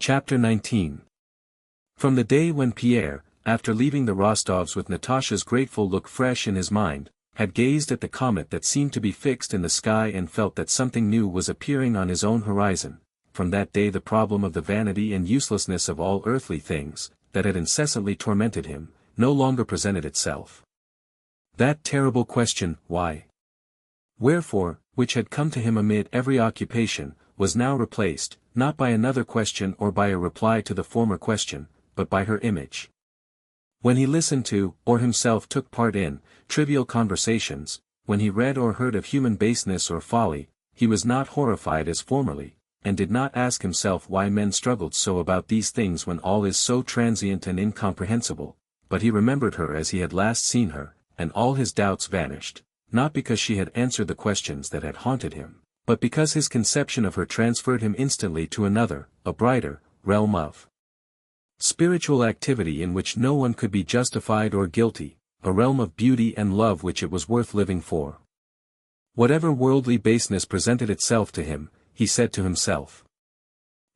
Chapter 19. From the day when Pierre, after leaving the Rostovs with Natasha's grateful look fresh in his mind, had gazed at the comet that seemed to be fixed in the sky and felt that something new was appearing on his own horizon, from that day the problem of the vanity and uselessness of all earthly things, that had incessantly tormented him, no longer presented itself. That terrible question, why? Wherefore, which had come to him amid every occupation, was now replaced, not by another question or by a reply to the former question, but by her image. When he listened to, or himself took part in, trivial conversations, when he read or heard of human baseness or folly, he was not horrified as formerly, and did not ask himself why men struggled so about these things when all is so transient and incomprehensible, but he remembered her as he had last seen her, and all his doubts vanished, not because she had answered the questions that had haunted him, but because his conception of her transferred him instantly to another, a brighter, realm of spiritual activity in which no one could be justified or guilty, a realm of beauty and love which it was worth living for. Whatever worldly baseness presented itself to him, he said to himself.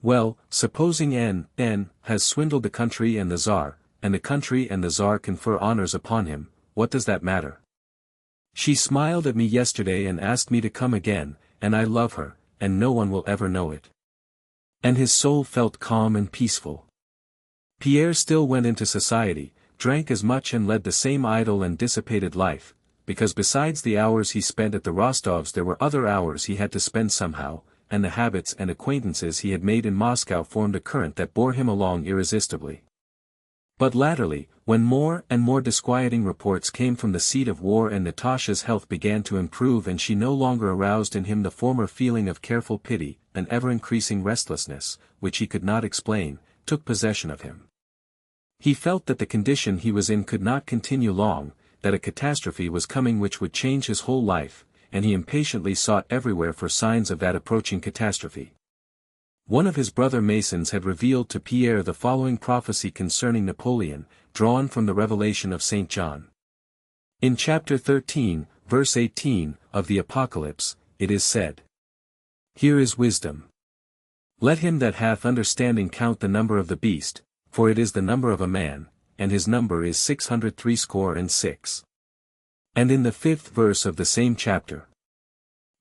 Well, supposing N has swindled the country and the Tsar, and the country and the Tsar confer honors upon him, what does that matter? She smiled at me yesterday and asked me to come again, and I love her, and no one will ever know it. And his soul felt calm and peaceful. Pierre still went into society, drank as much and led the same idle and dissipated life, because besides the hours he spent at the Rostovs there were other hours he had to spend somehow, and the habits and acquaintances he had made in Moscow formed a current that bore him along irresistibly. But latterly, when more and more disquieting reports came from the seat of war and Natasha's health began to improve and she no longer aroused in him the former feeling of careful pity, an ever-increasing restlessness, which he could not explain, took possession of him. He felt that the condition he was in could not continue long, that a catastrophe was coming which would change his whole life, and he impatiently sought everywhere for signs of that approaching catastrophe. One of his brother Masons had revealed to Pierre the following prophecy concerning Napoleon, drawn from the Revelation of St. John. In chapter 13, verse 18, of the Apocalypse, it is said, "Here is wisdom. Let him that hath understanding count the number of the beast, for it is the number of a man, and his number is 666. And in the 5th verse of the same chapter,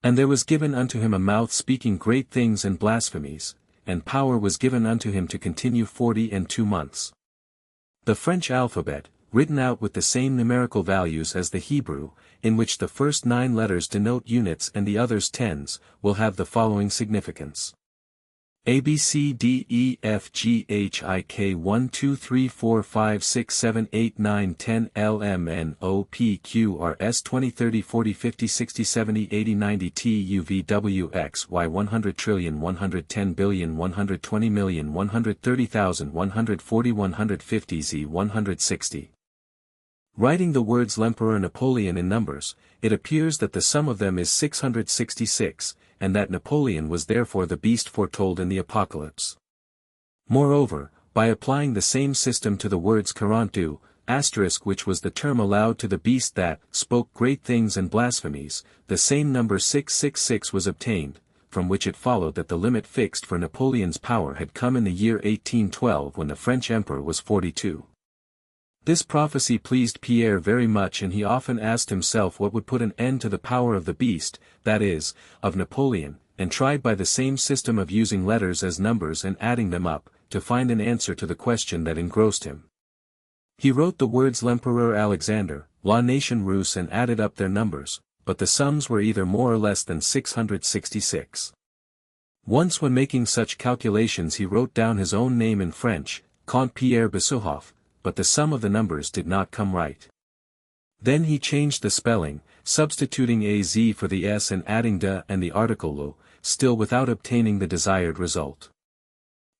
"And there was given unto him a mouth speaking great things and blasphemies, and power was given unto him to continue 42 months. The French alphabet, written out with the same numerical values as the Hebrew, in which the first 9 letters denote units and the others tens, will have the following significance. A B C D E F G H I K 1 2 3 4 5 6 7 8 9 10 L M N O P Q R S 20 30 40 50 60 70 80 90 T U V W X Y 100 trillion 110 billion 120 million 130,000 140 150 Z 160. Writing the words l'Empereur Napoleon in numbers, it appears that the sum of them is 666, and that Napoleon was therefore the beast foretold in the Apocalypse. Moreover, by applying the same system to the words 42, asterisk which was the term allowed to the beast that spoke great things and blasphemies, the same number 666 was obtained, from which it followed that the limit fixed for Napoleon's power had come in the year 1812 when the French emperor was 42. This prophecy pleased Pierre very much and he often asked himself what would put an end to the power of the beast, that is, of Napoleon, and tried by the same system of using letters as numbers and adding them up, to find an answer to the question that engrossed him. He wrote the words l'Empereur Alexander, la nation russe and added up their numbers, but the sums were either more or less than 666. Once when making such calculations he wrote down his own name in French, Comte Pierre Besuhoff, but the sum of the numbers did not come right. Then he changed the spelling, substituting a z for the s and adding de and the article lo, still without obtaining the desired result.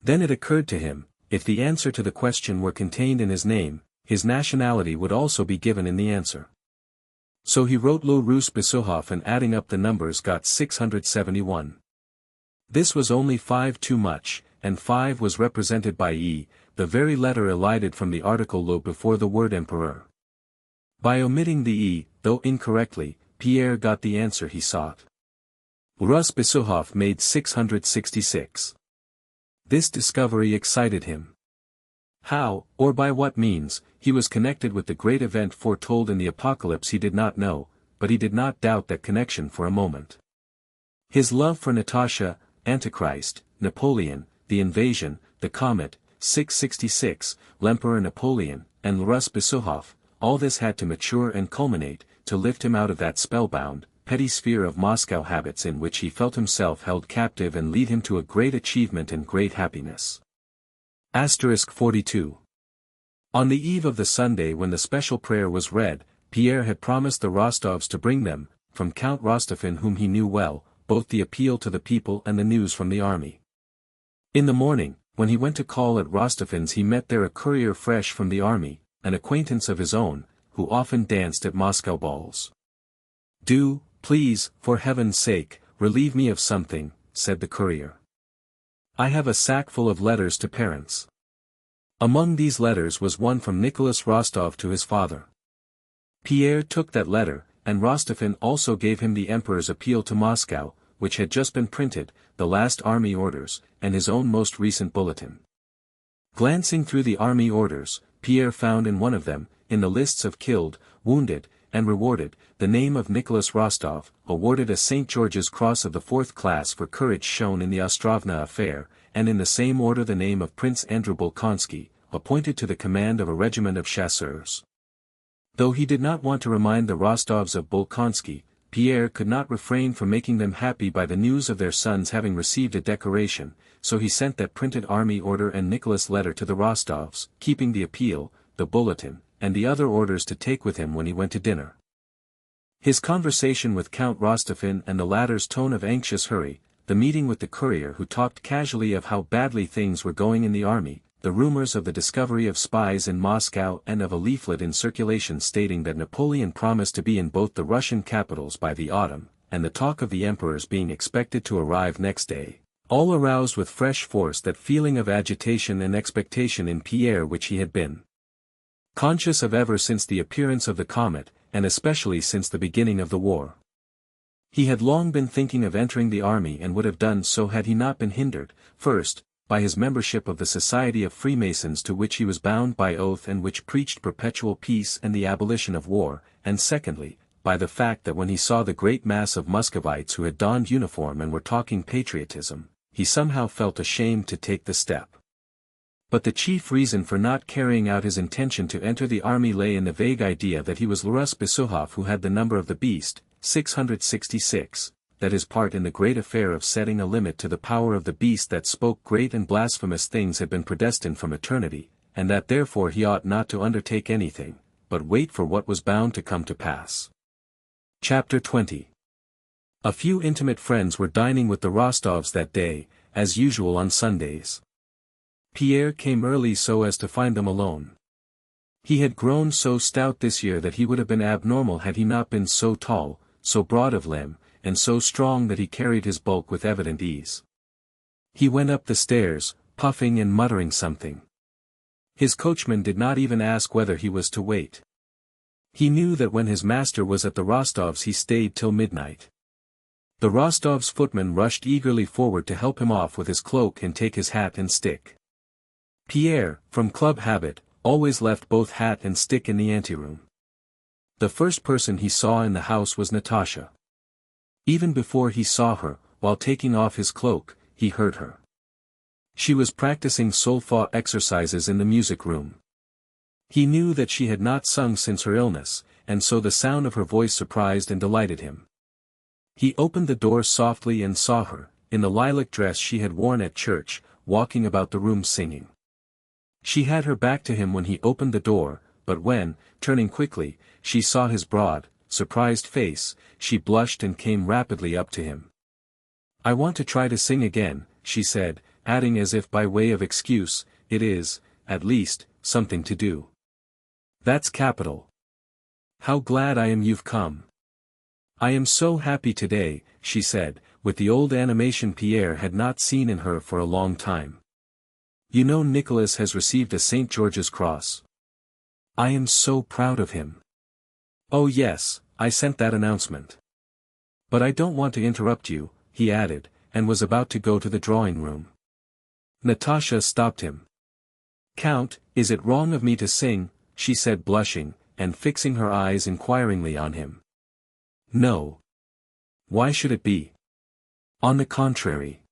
Then it occurred to him, if the answer to the question were contained in his name, his nationality would also be given in the answer. So he wrote Le Russe Besuhoff and adding up the numbers got 671. This was only 5 too much, and 5 was represented by e, the very letter elided from the article lo before the word emperor. By omitting the e, though incorrectly, Pierre got the answer he sought. Russe Besuhoff made 666. This discovery excited him. How, or by what means, he was connected with the great event foretold in the Apocalypse he did not know, but he did not doubt that connection for a moment. His love for Natasha, Antichrist, Napoleon, the invasion, the comet, 666, L'Emperor Napoleon, and L'Russe Besuhoff, all this had to mature and culminate, to lift him out of that spellbound, petty sphere of Moscow habits in which he felt himself held captive and lead him to a great achievement and great happiness. 42. On the eve of the Sunday when the special prayer was read, Pierre had promised the Rostovs to bring them, from Count Rostophin whom he knew well, both the appeal to the people and the news from the army. In the morning, when he went to call at Rostofin's, he met there a courier fresh from the army, an acquaintance of his own, who often danced at Moscow balls. "Do, please, for heaven's sake, relieve me of something," said the courier. "I have a sack full of letters to parents." Among these letters was one from Nicholas Rostov to his father. Pierre took that letter, and Rostophin also gave him the Emperor's appeal to Moscow, which had just been printed, the last army orders, and his own most recent bulletin. Glancing through the army orders, Pierre found in one of them, in the lists of killed, wounded, and rewarded, the name of Nicholas Rostov, awarded a St. George's Cross of the 4th class for courage shown in the Ostrovna affair, and in the same order the name of Prince Andrew Bolkonsky, appointed to the command of a regiment of chasseurs. Though he did not want to remind the Rostovs of Bolkonsky, Pierre could not refrain from making them happy by the news of their sons having received a decoration, so he sent that printed army order and Nicholas' letter to the Rostovs, keeping the appeal, the bulletin, and the other orders to take with him when he went to dinner. His conversation with Count Rostophin and the latter's tone of anxious hurry, the meeting with the courier who talked casually of how badly things were going in the army, the rumors of the discovery of spies in Moscow and of a leaflet in circulation stating that Napoleon promised to be in both the Russian capitals by the autumn, and the talk of the emperor's being expected to arrive next day, all aroused with fresh force that feeling of agitation and expectation in Pierre which he had been conscious of ever since the appearance of the comet, and especially since the beginning of the war. He had long been thinking of entering the army and would have done so had he not been hindered, first, by his membership of the Society of Freemasons to which he was bound by oath and which preached perpetual peace and the abolition of war, and secondly, by the fact that when he saw the great mass of Muscovites who had donned uniform and were talking patriotism, he somehow felt ashamed to take the step. But the chief reason for not carrying out his intention to enter the army lay in the vague idea that he was L'Russe Besuhoff who had the number of the beast, 666, that his part in the great affair of setting a limit to the power of the beast that spoke great and blasphemous things had been predestined from eternity, and that therefore he ought not to undertake anything, but wait for what was bound to come to pass. Chapter 20. A few intimate friends were dining with the Rostovs that day, as usual on Sundays. Pierre came early so as to find them alone. He had grown so stout this year that he would have been abnormal had he not been so tall, so broad of limb, and so strong that he carried his bulk with evident ease. He went up the stairs, puffing and muttering something. His coachman did not even ask whether he was to wait. He knew that when his master was at the Rostovs he stayed till midnight. The Rostovs' footman rushed eagerly forward to help him off with his cloak and take his hat and stick. Pierre, from club habit, always left both hat and stick in the anteroom. The first person he saw in the house was Natasha. Even before he saw her, while taking off his cloak, he heard her. She was practicing solfa exercises in the music room. He knew that she had not sung since her illness, and so the sound of her voice surprised and delighted him. He opened the door softly and saw her, in the lilac dress she had worn at church, walking about the room singing. She had her back to him when he opened the door, but when, turning quickly, she saw his broad, surprised face, she blushed and came rapidly up to him. "I want to try to sing again," she said, adding as if by way of excuse, "It is, at least, something to do." "That's capital. How glad I am you've come. I am so happy today," she said, with the old animation Pierre had not seen in her for a long time. "You know Nicholas has received a St. George's Cross. I am so proud of him." "Oh yes, I sent that announcement. But I don't want to interrupt you," he added, and was about to go to the drawing room. Natasha stopped him. "Count, is it wrong of me to sing?" she said blushing, and fixing her eyes inquiringly on him. "No. Why should it be? On the contrary.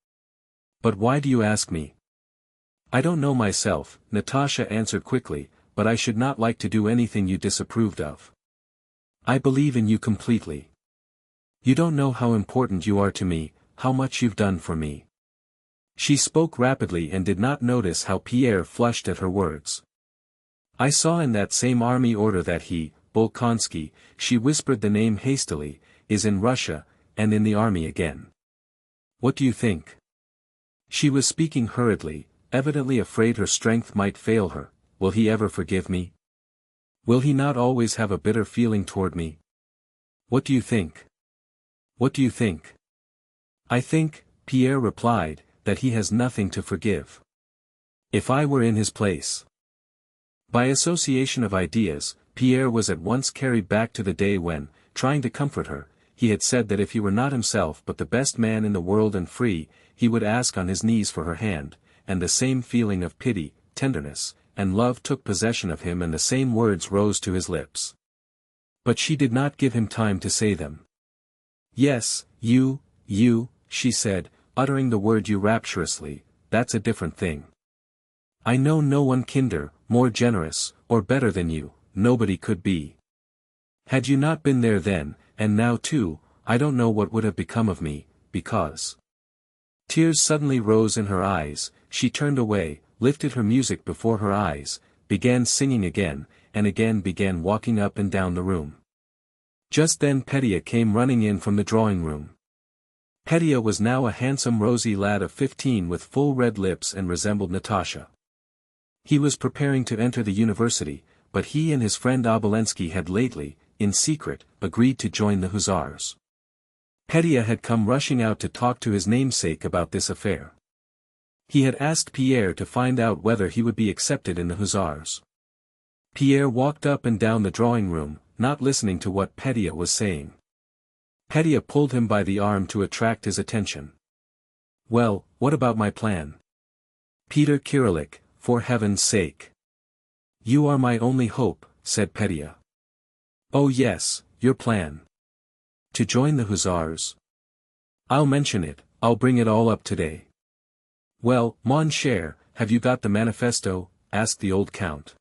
But why do you ask me?" "I don't know myself," Natasha answered quickly, "but I should not like to do anything you disapproved of. I believe in you completely. You don't know how important you are to me, how much you've done for me." She spoke rapidly and did not notice how Pierre flushed at her words. "I saw in that same army order that he, Bolkonsky," she whispered the name hastily, "is in Russia, and in the army again. What do you think?" She was speaking hurriedly, evidently afraid her strength might fail her. "Will he ever forgive me? Will he not always have a bitter feeling toward me? What do you think? What do you think?" "I think," Pierre replied, "that he has nothing to forgive. If I were in his place." By association of ideas, Pierre was at once carried back to the day when, trying to comfort her, he had said that if he were not himself but the best man in the world and free, he would ask on his knees for her hand, and the same feeling of pity, tenderness, and love took possession of him and the same words rose to his lips. But she did not give him time to say them. "Yes, you," she said, uttering the word "you" rapturously, "that's a different thing. I know no one kinder, more generous, or better than you, nobody could be. Had you not been there then, and now too, I don't know what would have become of me, because—" Tears suddenly rose in her eyes, she turned away, lifted her music before her eyes, began singing again, and again began walking up and down the room. Just then Petya came running in from the drawing-room. Petya was now a handsome rosy lad of 15 with full red lips and resembled Natasha. He was preparing to enter the university, but he and his friend Obolensky had lately, in secret, agreed to join the Hussars. Petya had come rushing out to talk to his namesake about this affair. He had asked Pierre to find out whether he would be accepted in the Hussars. Pierre walked up and down the drawing-room, not listening to what Petya was saying. Petya pulled him by the arm to attract his attention. "Well, what about my plan?" "Peter Kirillik, for heaven's sake. You are my only hope," said Petya. "Oh yes, your plan. To join the Hussars. I'll mention it, I'll bring it all up today." "Well, mon cher, have you got the manifesto?" asked the old count.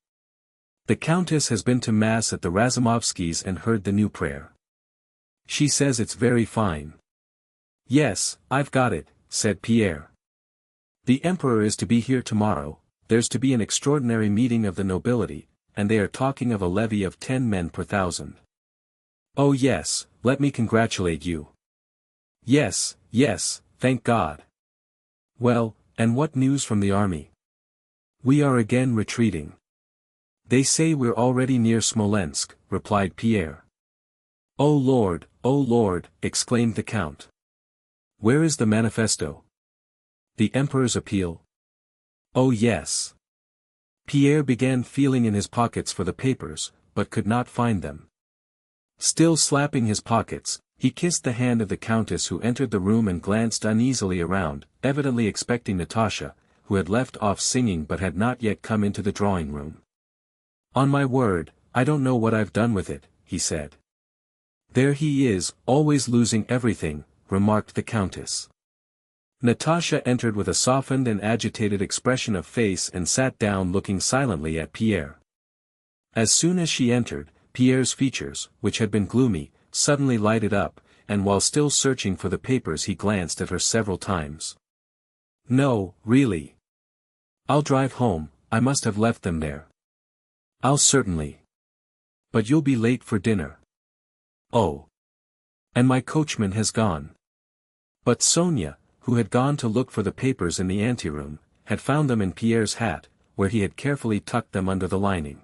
"The countess has been to mass at the Razumovskys and heard the new prayer. She says it's very fine." "Yes, I've got it," said Pierre. "The emperor is to be here tomorrow, there's to be an extraordinary meeting of the nobility, and they are talking of a levy of 10 men per 1,000. Oh yes, let me congratulate you." Yes, thank God." "Well, and what news from the army?" "We are again retreating. They say we're already near Smolensk," replied Pierre. Oh Lord," exclaimed the count. "Where is the manifesto? The emperor's appeal?" "Oh yes." Pierre began feeling in his pockets for the papers, but could not find them. Still slapping his pockets, he kissed the hand of the countess who entered the room and glanced uneasily around, evidently expecting Natasha, who had left off singing but had not yet come into the drawing-room. "On my word, I don't know what I've done with it," he said. "There he is, always losing everything," remarked the countess. Natasha entered with a softened and agitated expression of face and sat down looking silently at Pierre. As soon as she entered, Pierre's features, which had been gloomy, suddenly lighted up, and while still searching for the papers he glanced at her several times. "No, really. I'll drive home, I must have left them there." "I'll certainly. But you'll be late for dinner." "Oh. And my coachman has gone." But Sonia, who had gone to look for the papers in the anteroom, had found them in Pierre's hat, where he had carefully tucked them under the lining.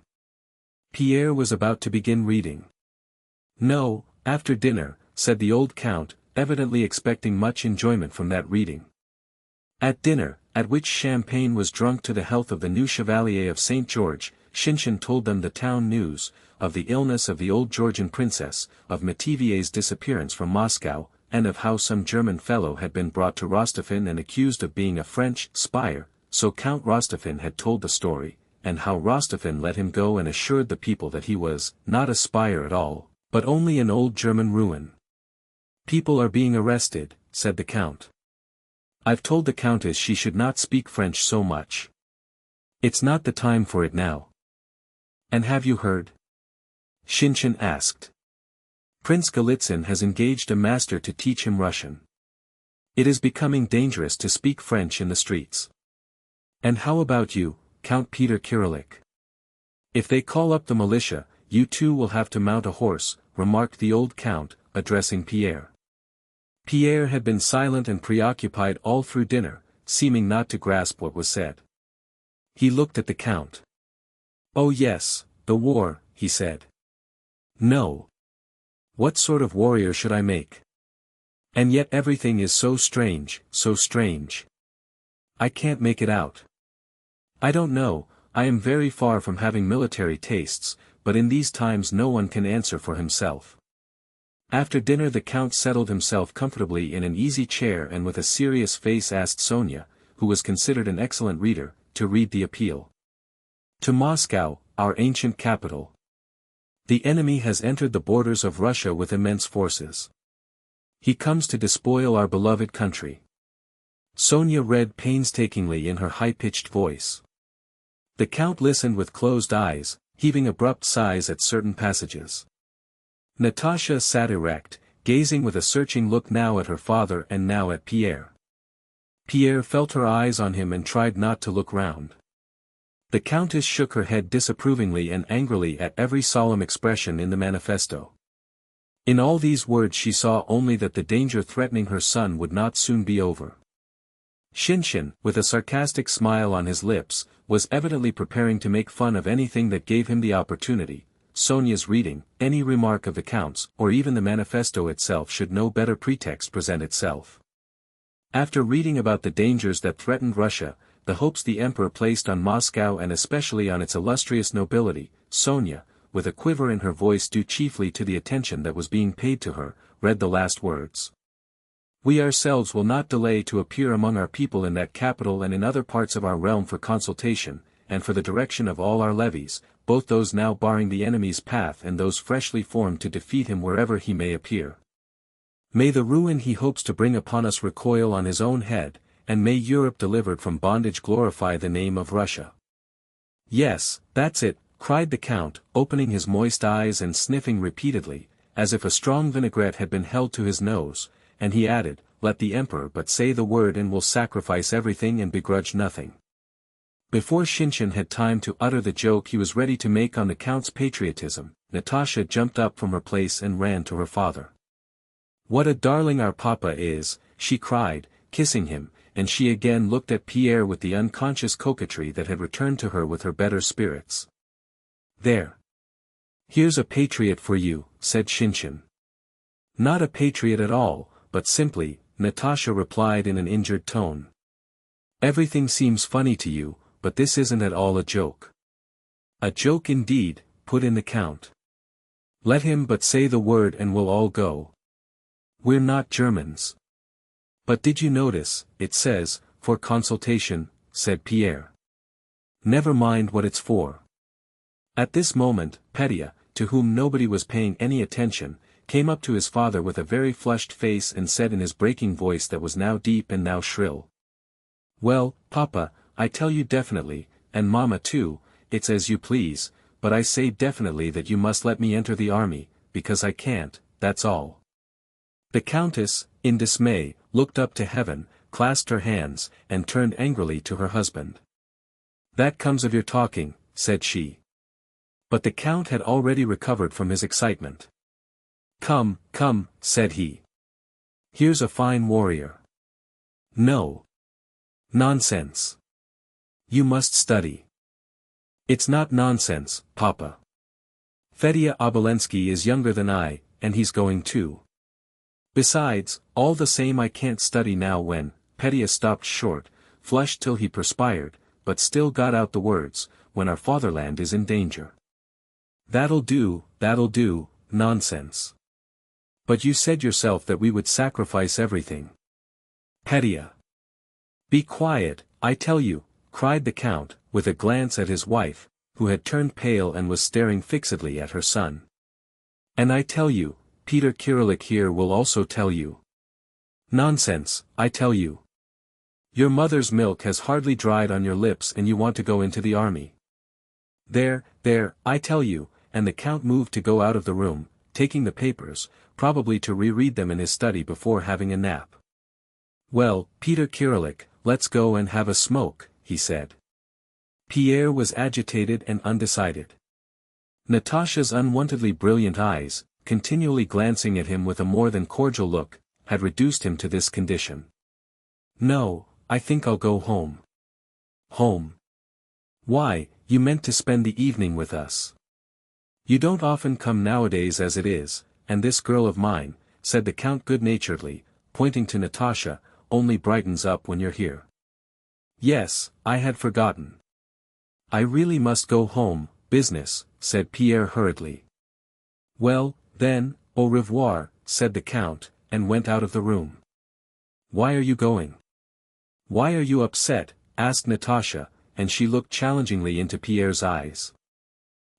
Pierre was about to begin reading. "No, after dinner," said the old count, evidently expecting much enjoyment from that reading. At dinner, at which champagne was drunk to the health of the new Chevalier of St. George, Shinshin told them the town news, of the illness of the old Georgian princess, of Métivier's disappearance from Moscow, and of how some German fellow had been brought to Rostofan and accused of being a French spy, so Count Rostophin had told the story, and how Rostophin let him go and assured the people that he was not a spy at all, but only an old German ruin. "People are being arrested," said the Count. "I've told the Countess she should not speak French so much. It's not the time for it now." "And have you heard?" Shinshin asked. "Prince Golitsyn has engaged a master to teach him Russian. It is becoming dangerous to speak French in the streets." "And how about you, Count Peter Kirillik? If they call up the militia, you too will have to mount a horse," remarked the old count, addressing Pierre. Pierre had been silent and preoccupied all through dinner, seeming not to grasp what was said. He looked at the count. "Oh yes, the war," he said. "No. What sort of warrior should I make? And yet everything is so strange, so strange. I can't make it out. I don't know, I am very far from having military tastes, but in these times no one can answer for himself." After dinner the count settled himself comfortably in an easy chair and with a serious face asked Sonia, who was considered an excellent reader, to read the appeal. "To Moscow, our ancient capital. The enemy has entered the borders of Russia with immense forces. He comes to despoil our beloved country." Sonia read painstakingly in her high-pitched voice. The count listened with closed eyes, heaving abrupt sighs at certain passages. Natasha sat erect, gazing with a searching look now at her father and now at Pierre. Pierre felt her eyes on him and tried not to look round. The countess shook her head disapprovingly and angrily at every solemn expression in the manifesto. In all these words she saw only that the danger threatening her son would not soon be over. Shinshin, with a sarcastic smile on his lips, was evidently preparing to make fun of anything that gave him the opportunity. Sonia's reading, any remark of the count's, or even the manifesto itself should no better pretext present itself. After reading about the dangers that threatened Russia, the hopes the emperor placed on Moscow and especially on its illustrious nobility, Sonia, with a quiver in her voice due chiefly to the attention that was being paid to her, read the last words. "We ourselves will not delay to appear among our people in that capital and in other parts of our realm for consultation, and for the direction of all our levies, both those now barring the enemy's path and those freshly formed to defeat him wherever he may appear. May the ruin he hopes to bring upon us recoil on his own head, and may Europe delivered from bondage glorify the name of Russia." "Yes, that's it," cried the count, opening his moist eyes and sniffing repeatedly, as if a strong vinaigrette had been held to his nose, and he added, "Let the emperor but say the word and we'll sacrifice everything and begrudge nothing." Before Shinshin had time to utter the joke he was ready to make on the count's patriotism, Natasha jumped up from her place and ran to her father. "What a darling our papa is," she cried, kissing him, and she again looked at Pierre with the unconscious coquetry that had returned to her with her better spirits. "There. Here's a patriot for you," said Shinshin. "Not a patriot at all, but simply," Natasha replied in an injured tone. "Everything seems funny to you, but this isn't at all a joke." "A joke indeed," put in the count. "Let him but say the word and we'll all go. We're not Germans." "But did you notice, it says, for consultation," said Pierre. "Never mind what it's for." At this moment, Petya, to whom nobody was paying any attention, came up to his father with a very flushed face and said in his breaking voice that was now deep and now shrill. "Well, Papa, I tell you definitely, and Mama too, it's as you please, but I say definitely that you must let me enter the army, because I can't, that's all." The countess, in dismay, looked up to heaven, clasped her hands, and turned angrily to her husband. "That comes of your talking," said she. But the count had already recovered from his excitement. "Come, come," said he. "Here's a fine warrior." "No. Nonsense. You must study." "It's not nonsense, Papa. Fedya Obolensky is younger than I, and he's going too. Besides, all the same I can't study now when," Petya stopped short, flushed till he perspired, but still got out the words, "when our fatherland is in danger." That'll do, nonsense. But you said yourself that we would sacrifice everything." "Petya. Be quiet, I tell you," cried the count, with a glance at his wife, who had turned pale and was staring fixedly at her son. And I tell you, Peter Kirillik here will also tell you. Nonsense, I tell you. Your mother's milk has hardly dried on your lips and you want to go into the army. There, I tell you, and the count moved to go out of the room, taking the papers, probably to reread them in his study before having a nap. Well, Peter Kirillik, let's go and have a smoke, he said. Pierre was agitated and undecided. Natasha's unwontedly brilliant eyes, continually glancing at him with a more than cordial look, had reduced him to this condition. No, I think I'll go home. Home? Why, you meant to spend the evening with us. You don't often come nowadays as it is, and this girl of mine, said the count good-naturedly, pointing to Natasha, only brightens up when you're here. Yes, I had forgotten. I really must go home, business, said Pierre hurriedly. Well, then, au revoir, said the count, and went out of the room. Why are you going? Why are you upset? Asked Natasha, and she looked challengingly into Pierre's eyes.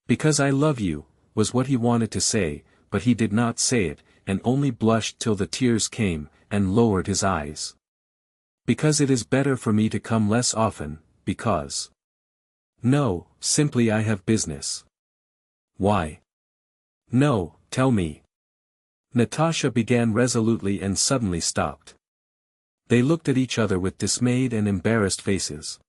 Because I love you, was what he wanted to say, but he did not say it, and only blushed till the tears came, and lowered his eyes. Because it is better for me to come less often, because. No, simply I have business. Why? No, tell me. Natasha began resolutely and suddenly stopped. They looked at each other with dismayed and embarrassed faces.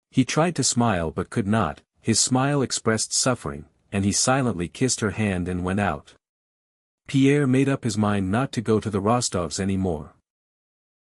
He tried to smile but could not, his smile expressed suffering, and he silently kissed her hand and went out. Pierre made up his mind not to go to the Rostovs any more.